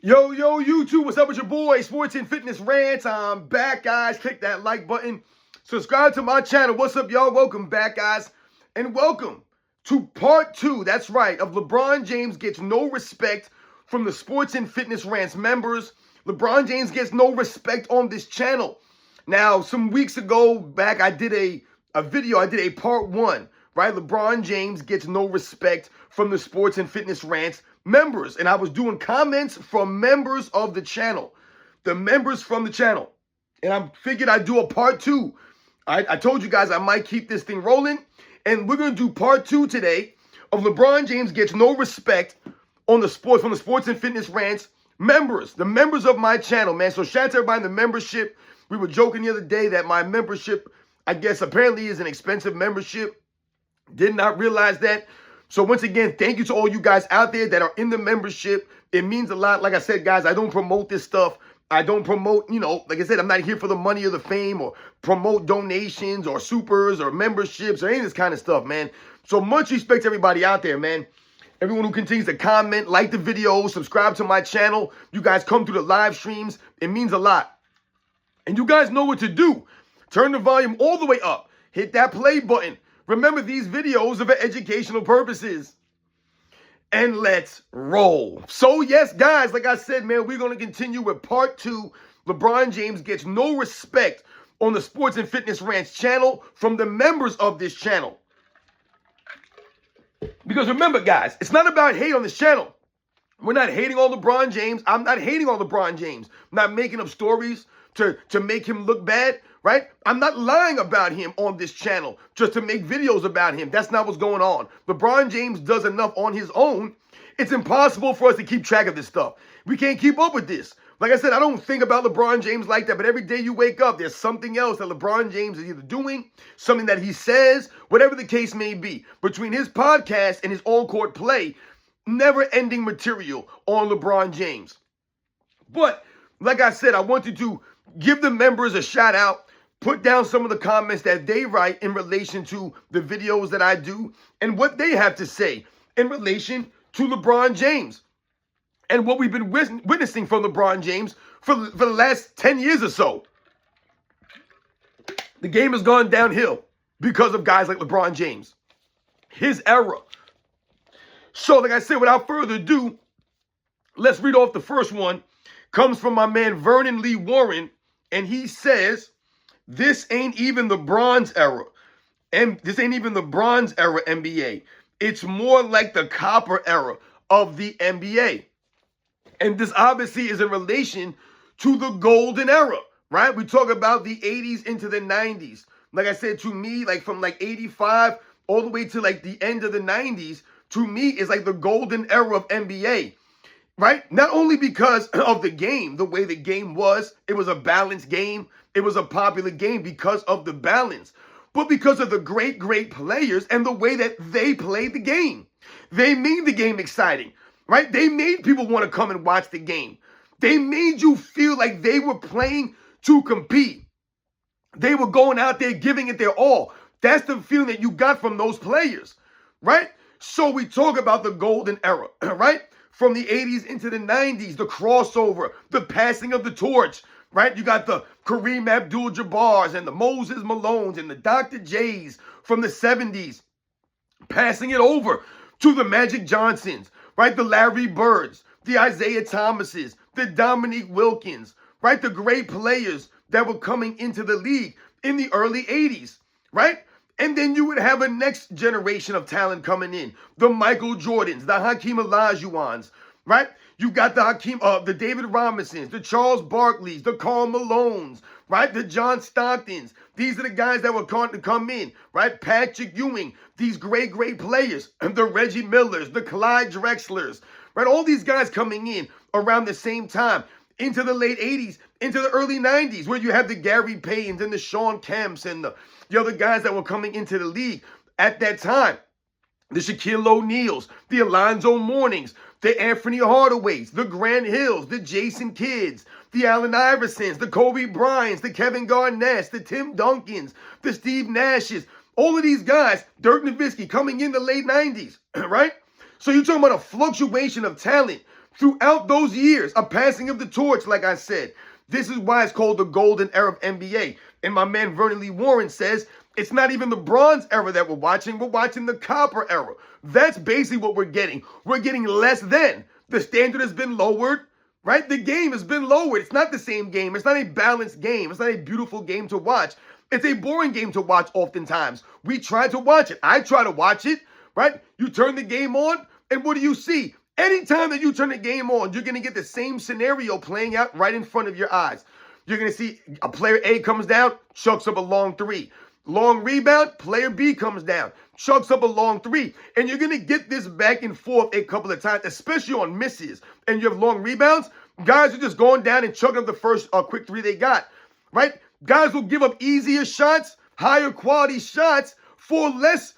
Yo, YouTube, what's up with your boy, Sports and Fitness Rants? I'm back, guys. Click that like button. Subscribe to my channel. What's up, y'all? Welcome back, guys. And welcome to part 2, that's right, of LeBron James gets no respect from the Sports and Fitness Rants members. LeBron James gets no respect on this channel. Now, some weeks ago back, I did a video. I did a part 1, right? LeBron James gets no respect from the Sports and Fitness Rants members, and I was doing comments from members of the channel, the members from the channel, and I figured I'd do a part 2. I told you guys I might keep this thing rolling, and we're going to do part 2 today of LeBron James gets no respect on the sports from the Sports and Fitness Rants members, the members of my channel, man. So shout out to everybody in the membership. We were joking the other day that my membership, I guess, apparently is an expensive membership. Did not realize that. So once again, thank you to all you guys out there that are in the membership. It means a lot. Like I said, guys, I don't promote this stuff. I don't promote, like I said, I'm not here for the money or the fame or promote donations or supers or memberships or any of this kind of stuff, man. So much respect to everybody out there, man. Everyone who continues to comment, like the videos, subscribe to my channel. You guys come through the live streams. It means a lot. And you guys know what to do. Turn the volume all the way up. Hit that play button. Remember, these videos are for educational purposes. And let's roll. So, yes, guys, like I said, man, we're going to continue with part 2. LeBron James gets no respect on the Sports and Fitness Rants channel from the members of this channel. Because remember, guys, it's not about hate on this channel. We're not hating on LeBron James. I'm not hating on LeBron James. I'm not making up stories to make him look bad, right? I'm not lying about him on this channel just to make videos about him. That's not what's going on. LeBron James does enough on his own. It's impossible for us to keep track of this stuff. We can't keep up with this. Like I said, I don't think about LeBron James like that, but every day you wake up, there's something else that LeBron James is either doing, something that he says, whatever the case may be. Between his podcast and his on-court play, never-ending material on LeBron James. But, like I said, I wanted to give the members a shout out, put down some of the comments that they write in relation to the videos that I do and what they have to say in relation to LeBron James and what we've been witnessing from LeBron James for the last 10 years or so. The game has gone downhill because of guys like LeBron James, his era. So, like I said, without further ado, let's read off the first one. Comes from my man Vernon Lee Warren, and he says, this ain't even the bronze era. And this ain't even the bronze era NBA. It's more like the copper era of the NBA. And this obviously is in relation to the golden era, right? We talk about the 80s into the 90s. Like I said, to me, like from like 85 all the way to like the end of the 90s, to me is like the golden era of NBA. Right? Not only because of the game, the way the game was, it was a balanced game. It was a popular game because of the balance, but because of the great players and the way that they played the game. They made the game exciting, right? They made people want to come and watch the game. They made you feel like they were playing to compete. They were going out there giving it their all. That's the feeling that you got from those players, right? So we talk about the golden era, right? From the 80s into the 90s, the crossover, the passing of the torch, right? You got the Kareem Abdul-Jabbars and the Moses Malones and the Dr. J's from the 70s, passing it over to the Magic Johnsons, right? The Larry Birds, the Isaiah Thomases, the Dominique Wilkins, right? The great players that were coming into the league in the early 80s, right? And then you would have a next generation of talent coming in. The Michael Jordans, the Hakeem Olajuwons, right? You got the David Robinsons, the Charles Barkleys, the Karl Malones, right? The John Stocktons. These are the guys that were going to come in, right? Patrick Ewing, these great players. The Reggie Millers, the Clyde Drexlers, right? All these guys coming in around the same time into the late 80s, into the early 90s, where you have the Gary Paytons and the Sean Kemps and the other guys that were coming into the league at that time. The Shaquille O'Neals, the Alonzo Mournings, the Anthony Hardaways, the Grant Hills, the Jason Kidds, the Allen Iversons, the Kobe Bryants, the Kevin Garnetts, the Tim Duncans, the Steve Nashes, all of these guys, Dirk Nowitzki, coming in the late 90s, right? So you're talking about a fluctuation of talent throughout those years, a passing of the torch, like I said. This is why it's called the golden era of NBA. And my man Vernon Lee Warren says it's not even the bronze era that we're watching the copper era. That's basically what we're getting. We're getting less than. The standard has been lowered, right? The game has been lowered. It's not the same game. It's not a balanced game. It's not a beautiful game to watch. It's a boring game to watch oftentimes. We try to watch it. I try to watch it, right? You turn the game on, and what do you see? Anytime that you turn the game on, you're going to get the same scenario playing out right in front of your eyes. You're going to see a player A comes down, chucks up a long three. Long rebound, player B comes down, chucks up a long three. And you're going to get this back and forth a couple of times, especially on misses. And you have long rebounds. Guys are just going down and chucking up the first quick three they got, right? Guys will give up easier shots, higher quality shots for less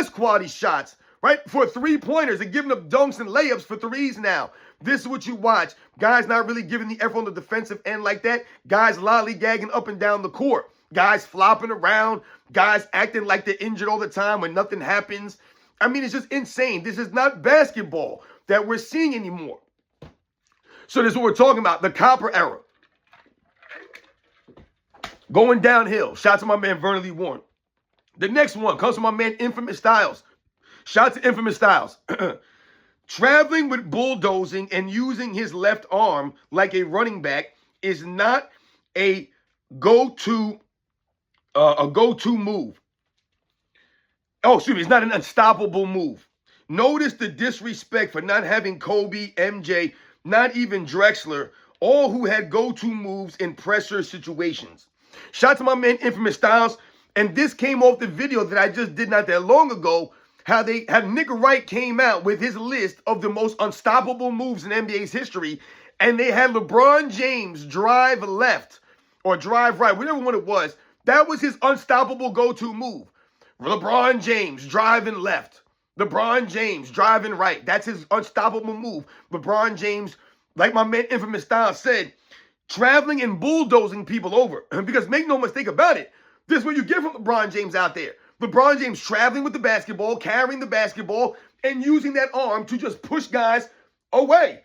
quality shots, right? For three-pointers. They're giving up dunks and layups for threes now. This is what you watch. Guys not really giving the effort on the defensive end like that. Guys lollygagging up and down the court. Guys flopping around. Guys acting like they're injured all the time when nothing happens. I mean, it's just insane. This is not basketball that we're seeing anymore. So this is what we're talking about, the copper era. Going downhill. Shout out to my man Vernon Lee Warren. The next one comes from my man Infamous Styles. Shout out to Infamous Styles. Traveling with bulldozing and using his left arm like a running back is not a go-to move. Oh, excuse me, it's not an unstoppable move. Notice the disrespect for not having Kobe, MJ, not even Drexler, all who had go-to moves in pressure situations. Shout out to my man Infamous Styles. And this came off the video that I just did not that long ago, how Nick Wright came out with his list of the most unstoppable moves in NBA's history, and they had LeBron James drive left or drive right, whatever one it was. That was his unstoppable go-to move. LeBron James driving left. LeBron James driving right. That's his unstoppable move. LeBron James, like my man Infamous Styles said, traveling and bulldozing people over. Because make no mistake about it, this is what you get from LeBron James out there. LeBron James traveling with the basketball, carrying the basketball, and using that arm to just push guys away.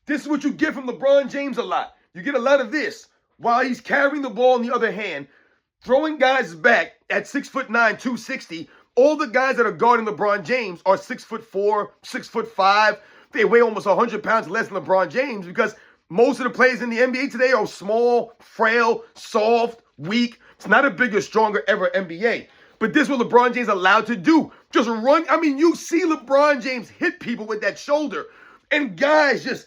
This is what you get from LeBron James a lot. You get a lot of this while he's carrying the ball in the other hand, throwing guys back at 6'9", 260. All the guys that are guarding LeBron James are 6'4", 6'5". They weigh almost 100 pounds less than LeBron James because most of the players in the NBA today are small, frail, soft, weak. It's not a bigger, stronger ever NBA. But this is what LeBron James allowed to do. Just run. I mean, you see LeBron James hit people with that shoulder. And guys just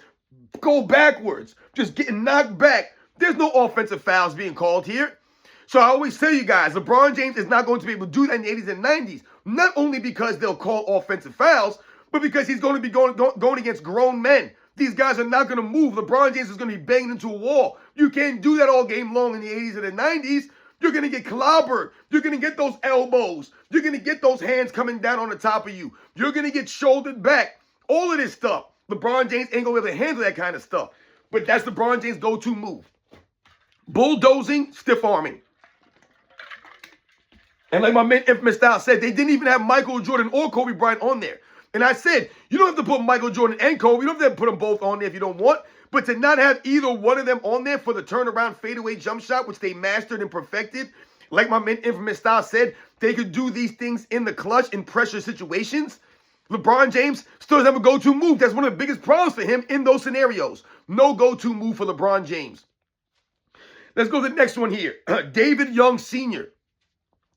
go backwards. Just getting knocked back. There's no offensive fouls being called here. So I always tell you guys, LeBron James is not going to be able to do that in the 80s and 90s. Not only because they'll call offensive fouls, but because he's going to be going against grown men. These guys are not going to move. LeBron James is going to be banging into a wall. You can't do that all game long in the 80s and the 90s. You're going to get clobbered. You're going to get those elbows. You're going to get those hands coming down on the top of you. You're going to get shouldered back. All of this stuff. LeBron James ain't going to be able to handle that kind of stuff. But that's LeBron James' go-to move. Bulldozing, stiff arming. And like my man Infamous Styles said, they didn't even have Michael Jordan or Kobe Bryant on there. And I said, you don't have to put Michael Jordan and Kobe. You don't have to put them both on there if you don't want. But to not have either one of them on there for the turnaround fadeaway jump shot, which they mastered and perfected, like my man Infamous Styles said, they could do these things in the clutch in pressure situations. LeBron James still doesn't have a go-to move. That's one of the biggest problems for him in those scenarios. No go-to move for LeBron James. Let's go to the next one here. David Young Sr.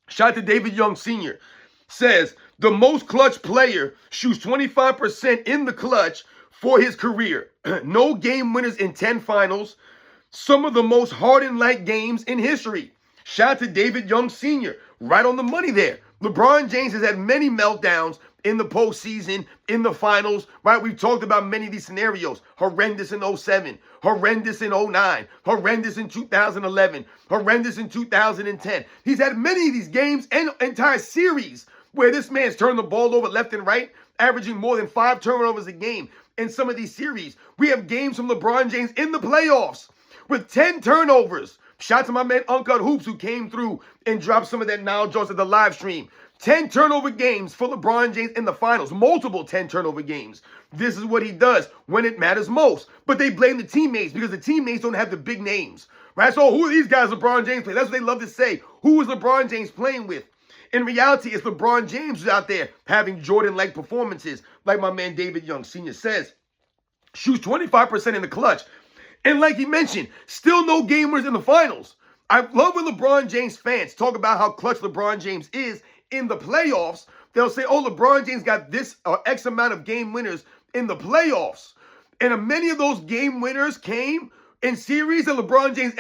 Shout out to David Young Sr. Says, the most clutch player shoots 25% in the clutch for his career. No game winners in 10 finals. Some of the most hardened-like games in history. Shout out to David Young Sr. Right on the money there. LeBron James has had many meltdowns in the postseason, in the finals, right? We've talked about many of these scenarios. Horrendous in 07, horrendous in 09, horrendous in 2011, horrendous in 2010. He's had many of these games and entire series where this man's turned the ball over left and right, averaging more than 5 turnovers a game in some of these series. We have games from LeBron James in the playoffs with 10 turnovers. Shout out to my man Uncut Hoops who came through and dropped some of that knowledge at the live stream. 10 turnover games for LeBron James in the finals, multiple 10 turnover games. This is what he does when it matters most. But they blame the teammates because the teammates don't have the big names, right? So who are these guys LeBron James playing? That's what they love to say. Who is LeBron James playing with? In reality, it's LeBron James who's out there having Jordan-like performances, like my man David Young Sr. says. Shoots 25% in the clutch. And like he mentioned, still no game winners in the finals. I love when LeBron James fans talk about how clutch LeBron James is in the playoffs. They'll say, oh, LeBron James got this X amount of game winners in the playoffs. And many of those game winners came in series that LeBron James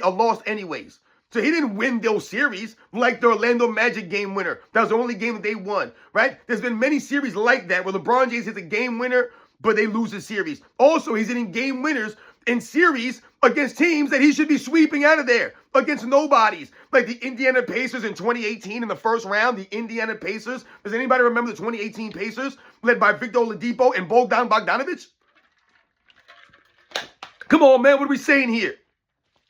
lost anyways. So he didn't win those series like the Orlando Magic game winner. That was the only game that they won, right? There's been many series like that where LeBron James hits a game winner, but they lose the series. Also, he's hitting game winners in series against teams that he should be sweeping out of there, against nobodies. Like the Indiana Pacers in 2018 in the first round, the Indiana Pacers. Does anybody remember the 2018 Pacers led by Victor Oladipo and Bogdan Bogdanovic? Come on, man, what are we saying here?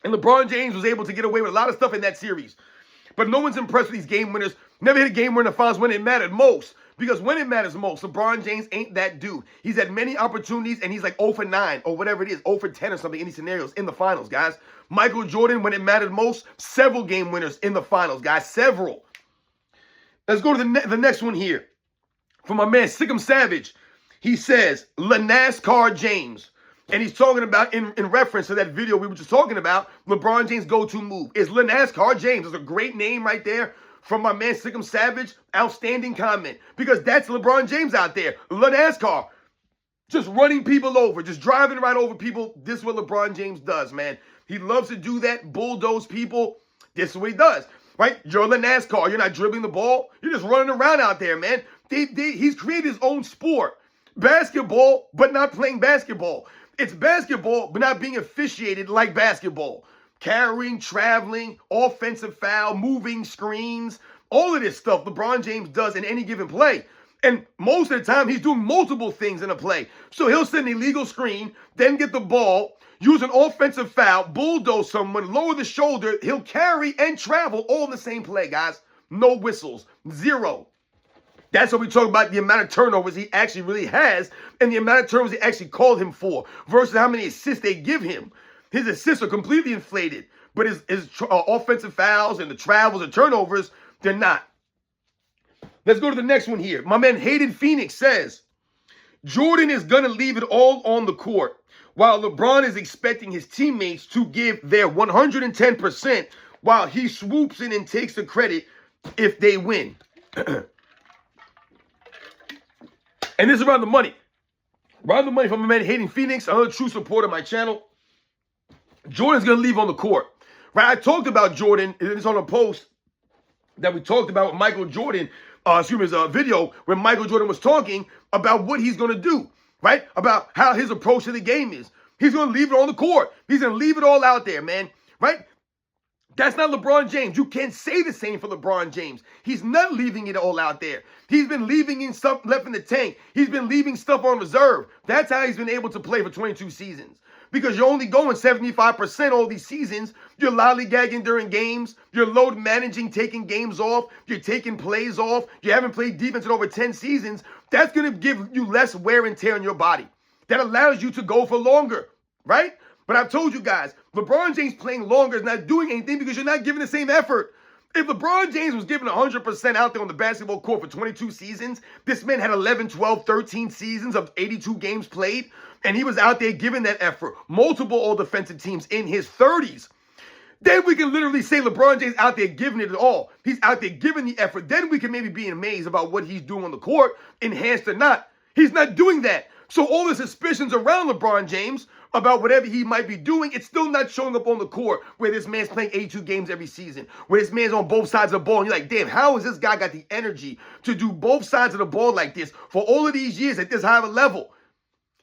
And LeBron James was able to get away with a lot of stuff in that series. But no one's impressed with these game winners. Never hit a game winner in the finals when it mattered most. Because when it matters most, LeBron James ain't that dude. He's had many opportunities, and he's like 0 for 9 or whatever it is, 0 for 10 or something in these scenarios in the finals, guys. Michael Jordan, when it mattered most, several game winners in the finals, guys. Several. Let's go to the next one here. From my man Sickum Savage. He says, NASCAR James. And he's talking about, in reference to that video we were just talking about, LeBron James' go-to move is NASCAR James. It's a great name right there from my man Sickum Savage. Outstanding comment. Because that's LeBron James out there. NASCAR. Just running people over. Just driving right over people. This is what LeBron James does, man. He loves to do that. Bulldoze people. This is what he does. Right? You're NASCAR. You're not dribbling the ball. You're just running around out there, man. He's created his own sport. Basketball, but not playing basketball. It's basketball, but not being officiated like basketball. Carrying, traveling, offensive foul, moving screens, all of this stuff LeBron James does in any given play. And most of the time, he's doing multiple things in a play. So he'll set an illegal screen, then get the ball, use an offensive foul, bulldoze someone, lower the shoulder. He'll carry and travel all in the same play, guys. No whistles. Zero. That's what we talk about, the amount of turnovers he actually really has and the amount of turnovers they actually called him for versus how many assists they give him. His assists are completely inflated, but his offensive fouls and the travels and turnovers, they're not. Let's go to the next one here. My man Hayden Phoenix says, Jordan is going to leave it all on the court while LeBron is expecting his teammates to give their 110% while he swoops in and takes the credit if they win. And this is around the money. Around the money from my man Hayden Phoenix, another true supporter of my channel. Jordan's going to leave on the court. Right? I talked about Jordan. It's on a post that we talked about with Michael Jordan. His video where Michael Jordan was talking about what he's going to do. Right? About how his approach to the game is. He's going to leave it on the court. He's going to leave it all out there, man. Right? That's not LeBron James. You can't say the same for LeBron James. He's not leaving it all out there. He's been leaving in stuff left in the tank. He's been leaving stuff on reserve. That's how he's been able to play for 22 seasons. Because you're only going 75% all these seasons. You're lollygagging during games. You're load managing, taking games off. You're taking plays off. You haven't played defense in over 10 seasons. That's going to give you less wear and tear in your body. That allows you to go for longer, right? But I've told you guys, LeBron James playing longer is not doing anything because you're not giving the same effort. If LeBron James was giving 100% out there on the basketball court for 22 seasons, this man had 11, 12, 13 seasons of 82 games played, and he was out there giving that effort. Multiple all-defensive teams in his 30s. Then we can literally say LeBron James out there giving it all. He's out there giving the effort. Then we can maybe be amazed about what he's doing on the court, enhanced or not. He's not doing that. So all the suspicions around LeBron James about whatever he might be doing, it's still not showing up on the court where this man's playing 82 games every season, where this man's on both sides of the ball. And you're like, damn, how has this guy got the energy to do both sides of the ball like this for all of these years at this high of a level?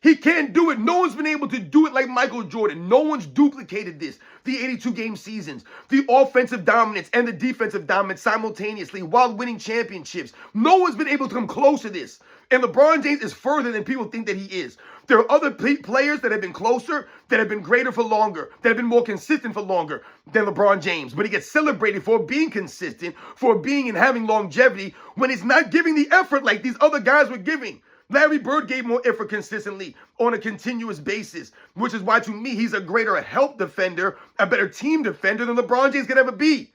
He can't do it. No one's been able to do it like Michael Jordan. No one's duplicated this. The 82-game seasons, the offensive dominance and the defensive dominance simultaneously while winning championships. No one's been able to come close to this. And LeBron James is further than people think that he is. There are other players that have been closer, that have been greater for longer, that have been more consistent for longer than LeBron James. But he gets celebrated for being consistent, for being and having longevity when he's not giving the effort like these other guys were giving. Larry Bird gave more effort consistently on a continuous basis, which is why, to me, he's a greater help defender, a better team defender than LeBron James could ever be.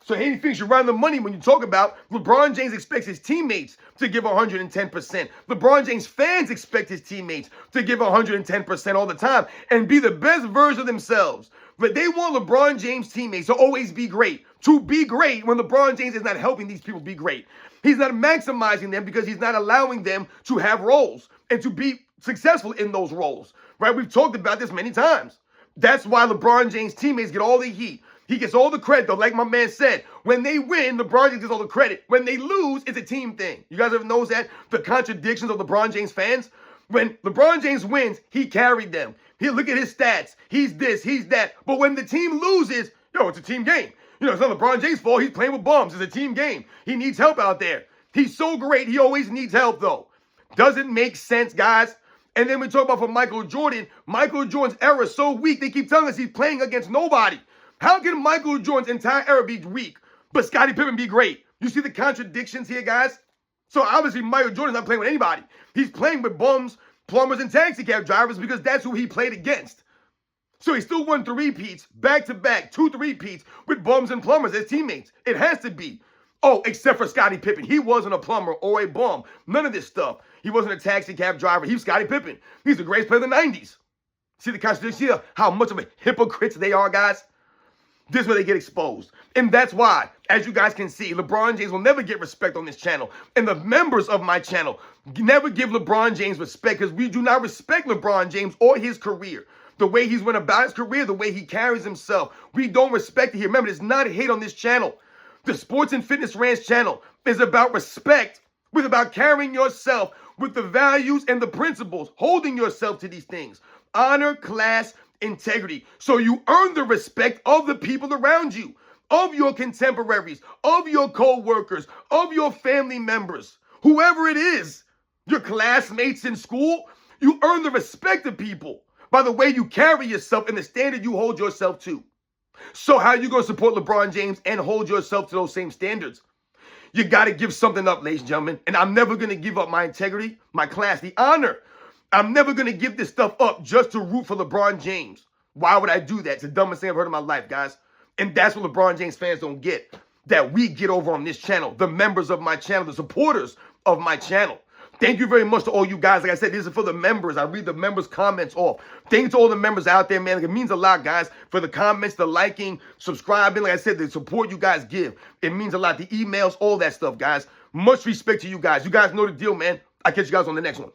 So Hayden Phoenix, you're right on the money when you talk about LeBron James expects his teammates to give 110%. LeBron James fans expect his teammates to give 110% all the time and be the best version of themselves. But they want LeBron James teammates to always be great, to be great when LeBron James is not helping these people be great. He's not maximizing them because he's not allowing them to have roles and to be successful in those roles, right? We've talked about this many times. That's why LeBron James teammates get all the heat. He gets all the credit, though. Like my man said, when they win, LeBron James gets all the credit. When they lose, it's a team thing. You guys ever notice that? The contradictions of LeBron James fans? When LeBron James wins, he carried them. He look at his stats. He's this, he's that. But when the team loses, it's a team game. It's not LeBron James' fault. He's playing with bums. It's a team game. He needs help out there. He's so great. He always needs help, though. Doesn't make sense, guys. And then we talk about for Michael Jordan. Michael Jordan's era is so weak. They keep telling us he's playing against nobody. How can Michael Jordan's entire era be weak, but Scottie Pippen be great? You see the contradictions here, guys? So obviously Michael Jordan's not playing with anybody. He's playing with bums, plumbers, and taxi cab drivers because that's who he played against. So he still won 3 peats, back-to-back, 2 3-peats with bums and plumbers as teammates. It has to be. Oh, except for Scottie Pippen. He wasn't a plumber or a bum. None of this stuff. He wasn't a taxi cab driver. He was Scottie Pippen. He's the greatest player of the 90s. See the contradiction here? How much of a hypocrites they are, guys? This is where they get exposed. And that's why, as you guys can see, LeBron James will never get respect on this channel. And the members of my channel never give LeBron James respect because we do not respect LeBron James or his career. The way he's went about his career, the way he carries himself. We don't respect it here. Remember, there's not a hate on this channel. The Sports and Fitness Ranch channel is about respect. It's about carrying yourself with the values and the principles, holding yourself to these things. Honor, class, integrity. So you earn the respect of the people around you, of your contemporaries, of your co-workers, of your family members, whoever it is, your classmates in school. You earn the respect of people by the way you carry yourself and the standard you hold yourself to. So how are you going to support LeBron James and hold yourself to those same standards? You got to give something up, ladies and gentlemen. And I'm never going to give up my integrity, my class, the honor. I'm never going to give this stuff up just to root for LeBron James. Why would I do that? It's the dumbest thing I've heard in my life, guys. And that's what LeBron James fans don't get, that we get over on this channel, the members of my channel, the supporters of my channel. Thank you very much to all you guys. Like I said, this is for the members. I read the members' comments off. Thank you to all the members out there, man. Like, it means a lot, guys, for the comments, the liking, subscribing. Like I said, the support you guys give. It means a lot. The emails, all that stuff, guys. Much respect to you guys. You guys know the deal, man. I'll catch you guys on the next one.